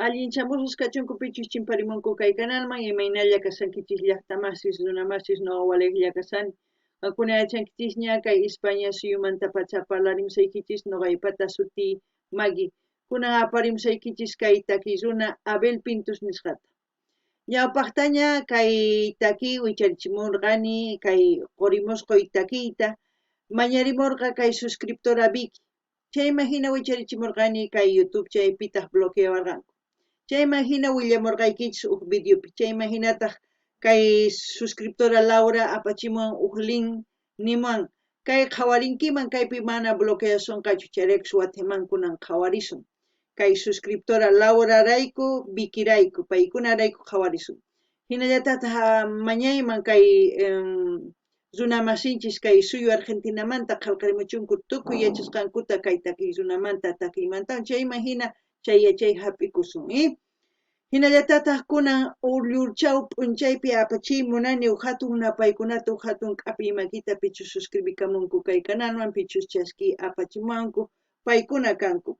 Allinchamusas kachunkupichus chimparimunku kay canalman imaynalla kasankichis llaqtamasis runamasis noqawalejlla kasani ankuna yachankichis ña kay España suyumanta pacha parlarimsaykichis noqaypata suti Maggie kunan aparimsaykichis kay takiy runa Abel Pintos nisqata ñawpaqtaña kay takiy wicharichimurqani kay qurimusqoy takiyta mañarimurqa kay suscriptora Vicky chayman hina wicharichimurqani kay YouTube chaypitaq bloqueawarqanku chayman hina willamurqaykichis uk videopi chayman hinataq kay suscriptora Laura apachimuwan uk link nimuwan kay qhawarinkiman kaypi mana bloqueasunqachu chayraykus Guateman kunan qhawarisun kay suscriptora Laura rayku Vicky rayku paykunarayku qhawarisun hinallatataq mañayman kay runa masinchis kay suyu Argentinamanta qillqarimuchunku tukuy yachasqankuta kay takiy runamanta takiymantawan chayman hina chay yachay hap'ikusun hinallatataq kunan Ullurchaw p'unchaypi apachimunani uk hatun napaykunata uk hatun k'api imakita pichus suscribikamunku kay canalman pichus chasqi apachimuwanku paykuna kanku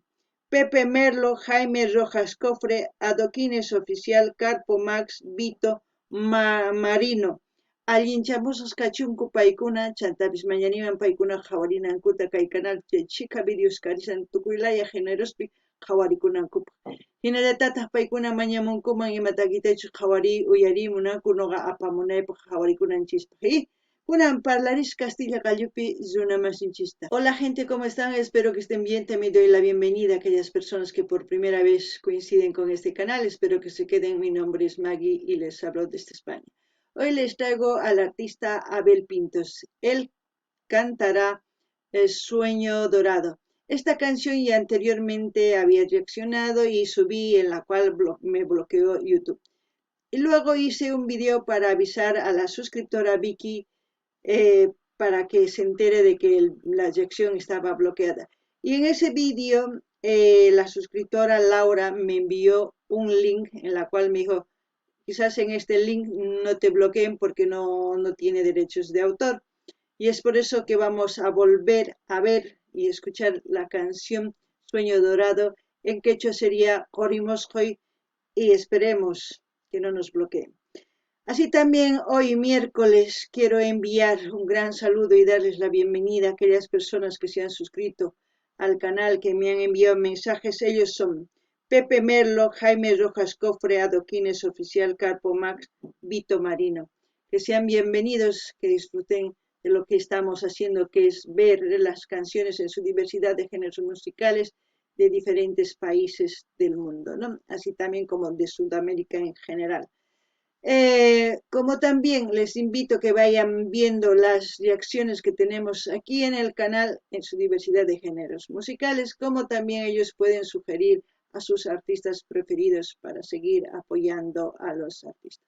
Pepe Merlo, Jaime Rojas Cofre, Adoquines Oficial, Carpo Max, Vito, Marino allinchamusas kachunku paykuna chantapis mañaniman paykuna qhawarinankuta kay canal chika videos karisan tukuylaya generospi qhawarikunankupaq hinallatataq paykuna mañamunkuman imatakitachus qhawari uyari munaku noqa apamunaypaq qhawarikunanchispaq kunan parlaris Castilla Gallupi runa masinchista hola gente, ¿cómo están? Espero que estén bien. También doy la bienvenida a aquellas personas que por primera vez coinciden con este canal. Espero que se queden. Mi nombre es Maggie y les hablo desde España. Hoy les traigo al artista Abel Pintos. Él cantará El Sueño Dorado. Esta canción ya anteriormente había reaccionado y subí, en la cual me bloqueó YouTube. Y luego hice un video para avisar a la suscriptora Vicky para que se entere de que la reacción estaba bloqueada. Y en ese video la suscriptora Laura me envió un link en la cual me dijo, quizás en este link no te bloqueen porque no tiene derechos de autor. Y es por eso que vamos a volver a ver y escuchar la canción Sueño Dorado. En quechua sería Qorimosqoy y esperemos que no nos bloqueen. Así también hoy miércoles quiero enviar un gran saludo y darles la bienvenida a aquellas personas que se han suscrito al canal, que me han enviado mensajes. Ellos son Pepe Merlo, Jaime Rojas Cofre, Adoquines Oficial, Carpo Max, Vito Marino. Que sean bienvenidos, que disfruten de lo que estamos haciendo, que es ver las canciones en su diversidad de géneros musicales de diferentes países del mundo, ¿no? Así también como de Sudamérica en general. Como también les invito a que vayan viendo las reacciones que tenemos aquí en el canal en su diversidad de géneros musicales, como también ellos pueden sugerir a sus artistas preferidos para seguir apoyando a los artistas.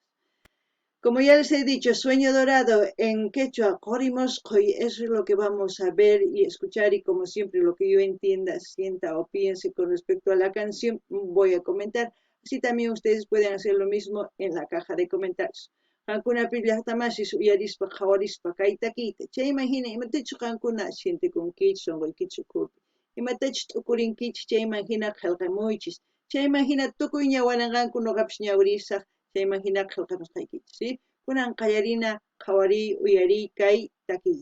Como ya les he dicho, Sueño Dorado en quechua, Qorimosqoy, eso es lo que vamos a ver y escuchar, y como siempre lo que yo entienda, sienta o piense con respecto a la canción, voy a comentar. Así también ustedes pueden hacer lo mismo en la caja de comentarios. Hankuna pillaqtamasis uyarispa qhawarispa kayta kiyta chay imagina imatachus qankuna sientikunkichis sonqoykichis imatachus t'ukurinkichis chayman hina qillqamuychis chayman hina tukuy ñawaranqanku noqapish ñawirisaq chayman hina qillqamusqaykichis ¿sí? Kunan qallarina qhawari uyari kay takiy.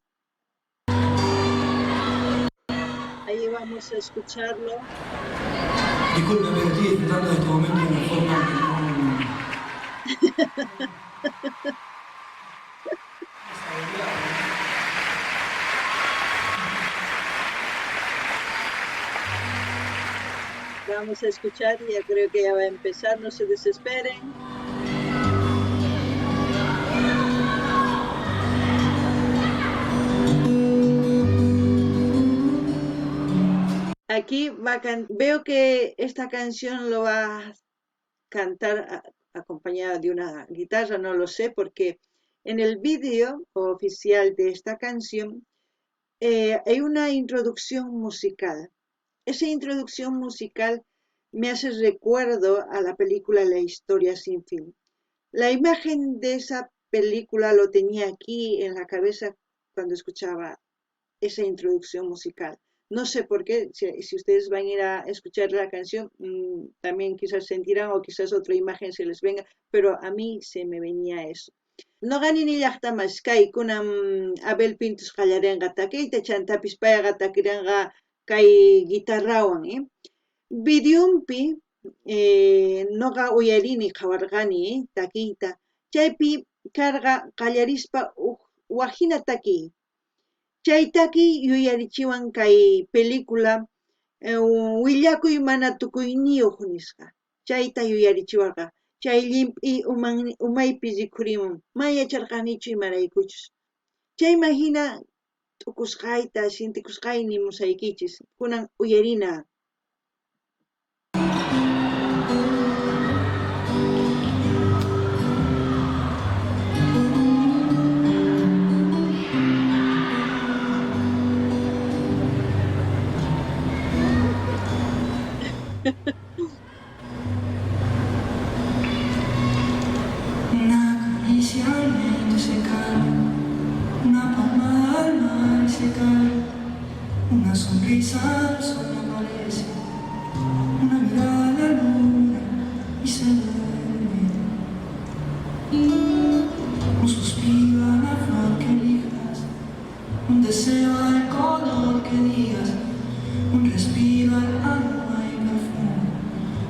Ahí vamos a escucharlo. Disculpe, pero estoy disfrutando de este momento de una forma Vamos a escuchar, ya creo que ya va a empezar, no se desesperen. Aquí veo que esta canción lo va a cantar acompañada de una guitarra, no lo sé, porque en el vídeo oficial de esta canción hay una introducción musical. Esa introducción musical me hace recuerdo a la película La Historia Sin Fin. La imagen de esa película lo tenía aquí en la cabeza cuando escuchaba esa introducción musical. No sé por qué, si ustedes van a ir a escuchar la canción, también quizás sentirán o quizás otra imagen se les venga, pero a mí se me venía eso. No ganin llaqtamas kay kunan Abel Pintos qallarinqa takiyta chantapis payqa takirinqa kay guitarrawan, videompi noqa uyarini qawarqani takiyta chaypi karqa qallarispa wajina takiy chay takiy yuyarichiwan kay película willakuy mana tukuyniyuq nisqa chayta yuyarichiwarqa chay llimp'i umaypi rikhurimun mayacharqanichu imaraykuchus chayman hina t'ukusqayta sintikusqayni musaykichis kunan uyarina. Una caricia al viento se cae, una palma al mar se cae, una sonrisa al sol no aparece, una mirada a la luna y se duerme. Un suspiro a la flor que elijas, un deseo al color que digas, un respiro al alma y perfume,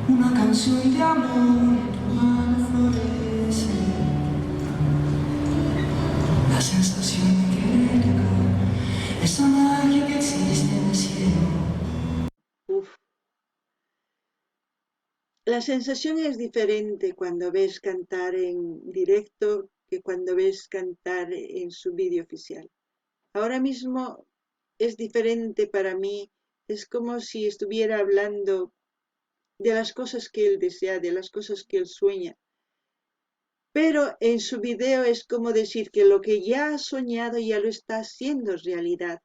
una canción de amor en tu mano florece. La sensación de querer llegar, esa magia que existe en el cielo. Uf. La sensación es diferente cuando ves cantar en directo que cuando ves cantar en su vídeo oficial. Ahora mismo es diferente para mí, es como si estuviera hablando de las cosas que él desea, de las cosas que él sueña. Pero en su video es como decir que lo que ya ha soñado ya lo está haciendo realidad.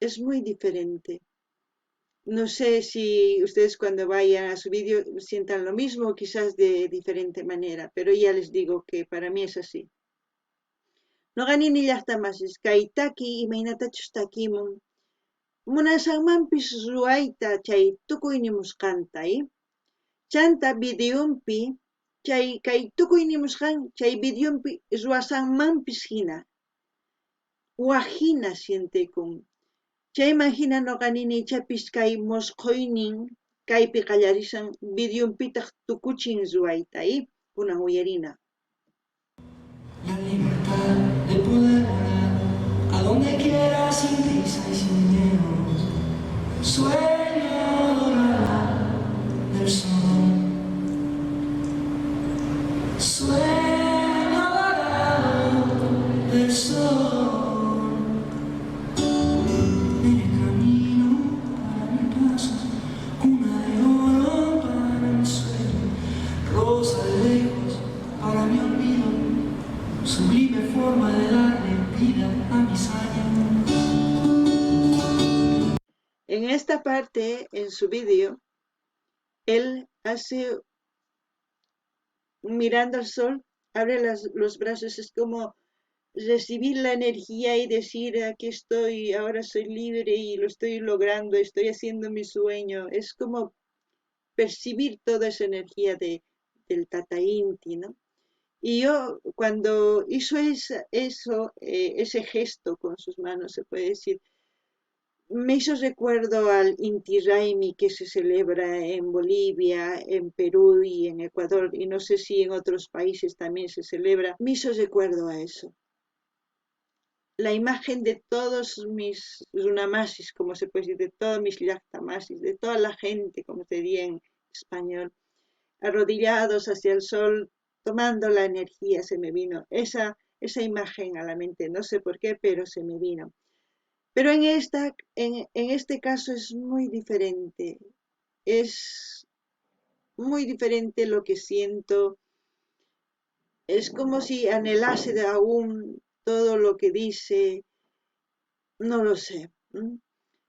Es muy diferente. No sé si ustedes cuando vayan a su vídeo sientan lo mismo, quizás de diferente manera, pero ya les digo que para mí es así. No ganin llaqtamasis kay taki imaynatachus takimun munasanmanpis ruayta chay tukuynimusqanta, chanta videompi kay tukuynimusqan chay videompi ruwasanmanpis hina wajina sientekun chayman hina noqa nini ichapis kay mosquynin kaypi qallarishan videompitaq tukuchin ruwayta, kunan uyarina. La libertad de poder volar a donde quiera sin prisa y sin miedo. Sueño dorado del sol. Sueño dorado del sol. En el camino para mi paso, cuna de oro para mi sueño, rosa de lejos para mi olvido, sublime forma de darle vida a mis años. En esta parte, en su vídeo, él hace mirando al sol, abre los brazos, es como recibir la energía y decir, aquí estoy, ahora soy libre y lo estoy logrando, estoy haciendo mi sueño. Es como percibir toda esa energía del Tata Inti, ¿no? Y yo, cuando hizo ese gesto con sus manos, se puede decir, me hizo recuerdo al Inti Raymi que se celebra en Bolivia, en Perú y en Ecuador, y no sé si en otros países también se celebra. Me hizo recuerdo a eso. La imagen de todos mis runamasis, como se puede decir, de todos mis llactamasis, de toda la gente, como se diría en español, arrodillados hacia el sol, tomando la energía, se me vino esa imagen a la mente, no sé por qué, pero se me vino. Pero en este caso es muy diferente lo que siento, es como si anhelase de aún todo lo que dice, no lo sé.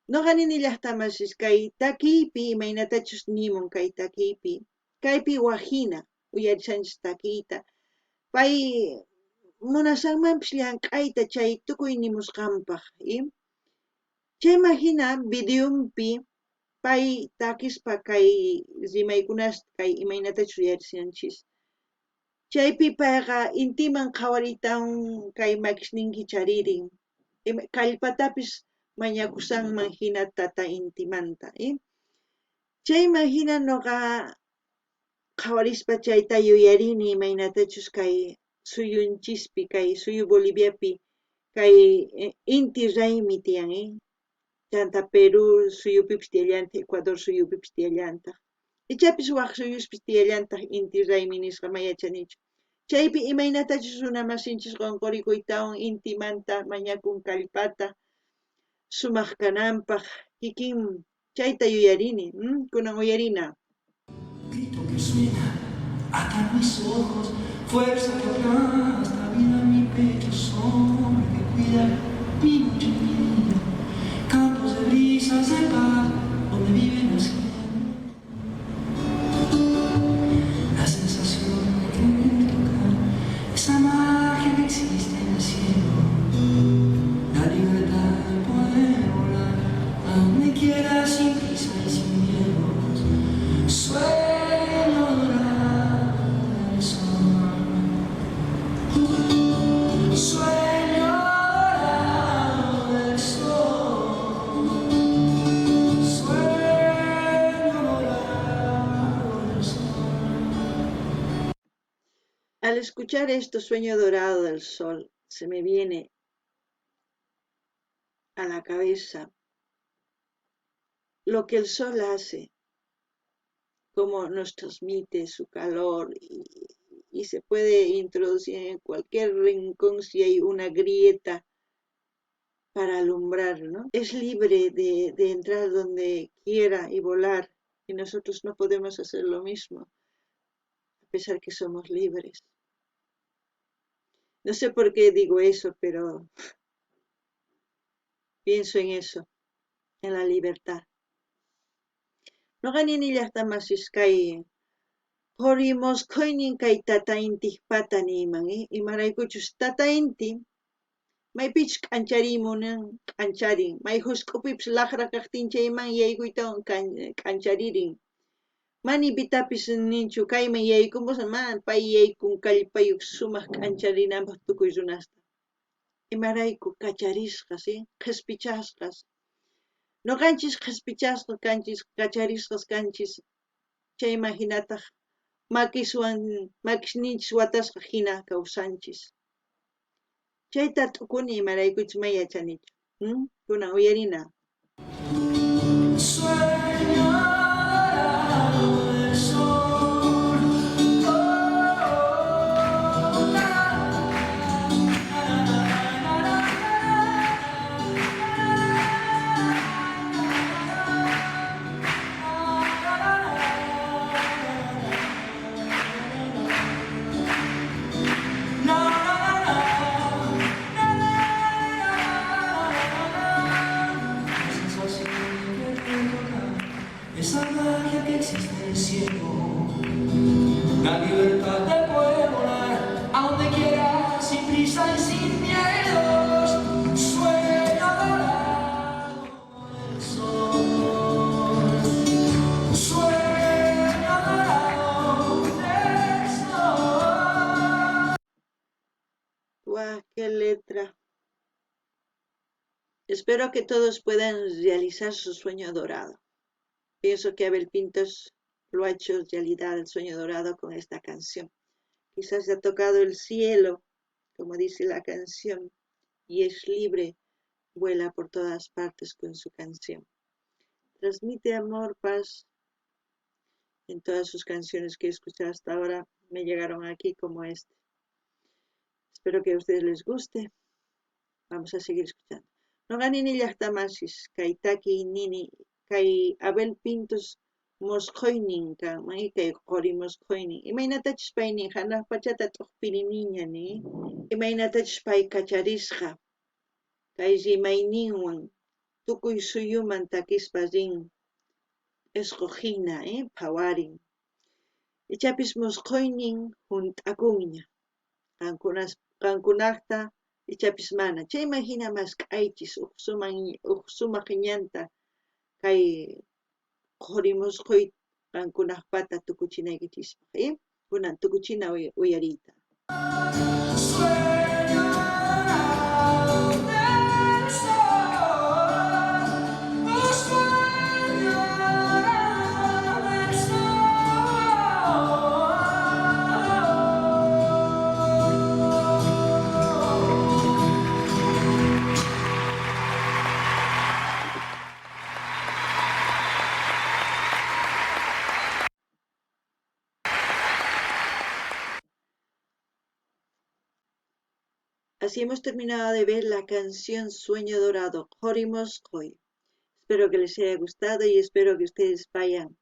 No ganin llaqtamasis kay takipi imaynatachus nimun kay takipi, kaypi wajina uyarishanchis takiyta, pay munasanmanpis llank'ayta chay tukuy nimusqanpaq, Chay imagina videopi pay takispa kay rimaykunas kay imaynatachu yachachinanchis. Chaypi payqa intiman qhawaritawun kay makishninki charirin. Kallpatapis mañakusanman hina tata intimanta. Chay imagina nuqa qhawarispa chayta yuyarini imaynatachus kay suyunchispi kay suyu Boliviapi kay inti raymi tiyan. Chanta Perú suyupipis tiyallanta, Ecuador suyupipis tiyallanta. Ichapis waq suyuspis tiyallanta inti raymi nisqa mayachanichu. Chaypi imaynatachus runa masinchis qunqurikuytawan intimanta mañakun kallpata sumaq kananpaq kikin chayta yuyarini, kunan uyarina. Grito que suena hasta mis ojos, fuerza que aplasta vida en mi pecho, sombra que cuida mi noche y mi día, campos de brisas de paz donde viven haciendo la sensación de querer tocar esa magia que existe en el cielo, la libertad de poder volar a donde quiera sin prisa y sin miedos. Sueño dorado del sol, sueño dorado del sol, sueño dorado del sol. Al escuchar esto, Sueño dorado del sol, se me viene a la cabeza lo que el sol hace, cómo nos transmite su calor y se puede introducir en cualquier rincón si hay una grieta para alumbrar, ¿no? Es libre de entrar donde quiera y volar, y nosotros no podemos hacer lo mismo, a pesar que somos libres. No sé por qué digo eso, pero pienso en eso, en la libertad. Nuqanini llaqtamasis kay quri mosquynin kay tata intip pata niyman, imaraykuchus tata inti maypichus k'ancharimunan k'ancharin, may husk'upipis laqra kaqtin chayman yaykuytawan k'ancharirin. Mani pitapis ninchu kayman yaykumusqa, pay yaykun kallpayuq sumaq k'ancharinanpaq tukuy runasta. Imarayku kacharisqas, qhispichasqas. Nuqanchis qhispichasqa kanchis, kacharisqas kanchis, chayman hinataq makishninchis watasqa hina kawsanchis. Chayta t'ukuni imaraykuchus may yachanichu. Kunan uyarina. Sueño dorado del sol, esa magia que existe en el cielo, la libertad de poder volar a donde quiera, sin prisa y sin miedos. Sueño dorado del sol, sueño dorado del sol. ¡Guau, qué letra! Espero que todos puedan realizar su sueño dorado. Pienso que Abel Pintos lo ha hecho realidad el sueño dorado con esta canción. Quizás ha tocado el cielo, como dice la canción, y es libre, vuela por todas partes con su canción. Transmite amor, paz. En todas sus canciones que he escuchado hasta ahora me llegaron aquí como este. Espero que a ustedes les guste. Vamos a seguir escuchando. Nuqanini llaqtamasis kay taki nini kay Abel Pintos mosquynin kanman kay quri mosquynin imaynatachus pay nin hanaq pachata t'uqpini niñani imaynatachus pay kacharisqa kay rimayninwan tukuy suyuman takispa rin esqujina phawarin ichapis mosquynin hunt'akunña qankunaqta ichapis mana chayman hina maskhaychis sumaq ñanta kay qurimusquy qankunaq pata tukuchinaykichikpaq kunan tukuchina uyariyta. Sueño del sol, sueño del Así hemos terminado de ver la canción Sueño Dorado, Qorimusquy. Espero que les haya gustado y espero que ustedes vayan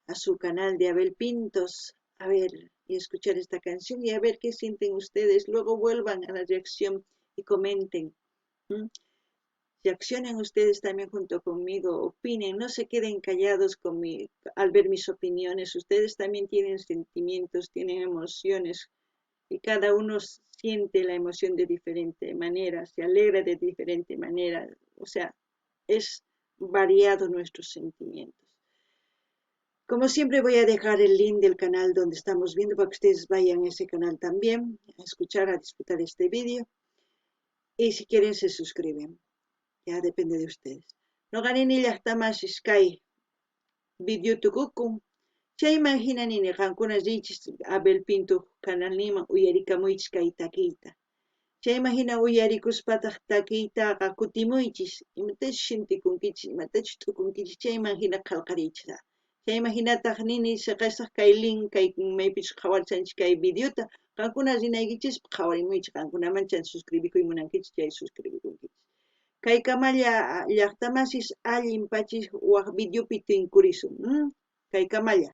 a su canal de Abel Pintos a ver y escuchar esta canción y a ver qué sienten ustedes. Luego vuelvan a la reacción y comenten. Reaccionen ustedes también junto conmigo, opinen, no se queden callados al ver mis opiniones. Ustedes también tienen sentimientos, tienen emociones y cada uno siente la emoción de diferente manera, se alegra de diferente manera. O sea, es variado nuestros sentimientos. Como siempre voy a dejar el link del canal donde estamos viendo para que ustedes vayan a ese canal también, a escuchar, a disfrutar este vídeo. Y si quieren se suscriben, ya depende de ustedes. No ganen ni hasta más Sky video tukukum. Chayman hinanini qankuna richish Abel Pinto canal nima uyarikamuchis kay takiyta. Chayman hina uyarikuspataq takiytaqa kutimuychis imatachu shintikunkichis imatachu tukunkichis chayman hina qallqariychis. Chayman hinataq nini siqasaq kay link kay maypichus qhawarichanchik kay videota qankuna rinaykichis qhawarimuychis qankunamancha suscribikuy munankichis chay suscribikunkichis. Kay kamalla llaqtamasis allinpachis waq videopi tinkurisun. Kay kamalla